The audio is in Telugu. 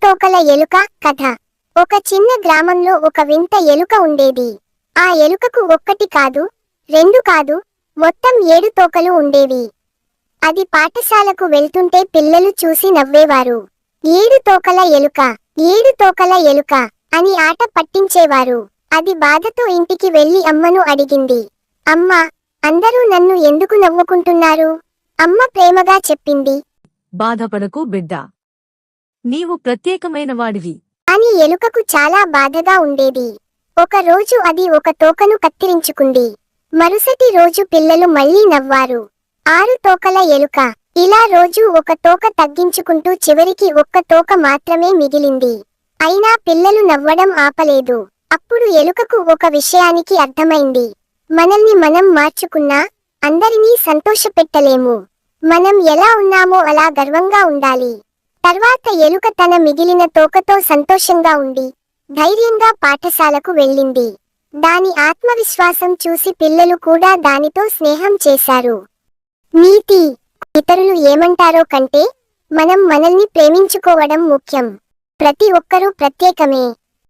తోకల ఎలుక కథ. ఒక చిన్న గ్రామంలో ఒక వింత ఎలుక ఉండేది. ఆ ఎలుకకు ఒక్కటి కాదు, రెండు కాదు, మొత్తం 7 తోకలు ఉండేవి. అది పాఠశాలకు వెళ్తుంటే పిల్లలు చూసి నవ్వేవారు. 7 తోకల ఎలుక, 7 తోకల ఎలుక అని ఆట పట్టించేవారు. అది బాధతో ఇంటికి వెళ్లి అమ్మను అడిగింది. అమ్మా, అందరూ నన్ను ఎందుకు నవ్వుకుంటున్నారు? అమ్మ ప్రేమగా చెప్పింది, బాధపడకు బిడ్డా, నీవు ప్రత్యేకమైన వాడివి. అని ఎలుకకు చాలా బాధగా ఉండేది. ఒక రోజు అది ఒక తోకను కత్తిరించుకుంది. మరుసటి రోజు పిల్లలు మళ్లీ నవ్వారు. 6 తోకల ఎలుక. ఇలా రోజూ ఒక తోక తగ్గించుకుంటూ చివరికి ఒక్క తోక మాత్రమే మిగిలింది. అయినా పిల్లలు నవ్వడం ఆపలేదు. అప్పుడు ఎలుకకు ఒక విషయానికి అర్థమైంది. మనల్ని మనం మార్చుకున్నా అందరినీ సంతోషపెట్టలేము. మనం ఎలా ఉన్నామో అలా గర్వంగా ఉండాలి. తర్వాత ఎలుక తన మిగిలిన తోకతో సంతోషంగా ఉండి ధైర్యంగా పాఠశాలకు వెళ్ళింది. దాని ఆత్మవిశ్వాసం చూసి పిల్లలు కూడా దానితో స్నేహం చేశారు. నీతి: ఇతరులు ఏమంటారో కంటే మనం మనల్ని ప్రేమించుకోవడం ముఖ్యం. ప్రతి ఒక్కరూ ప్రత్యేకమే.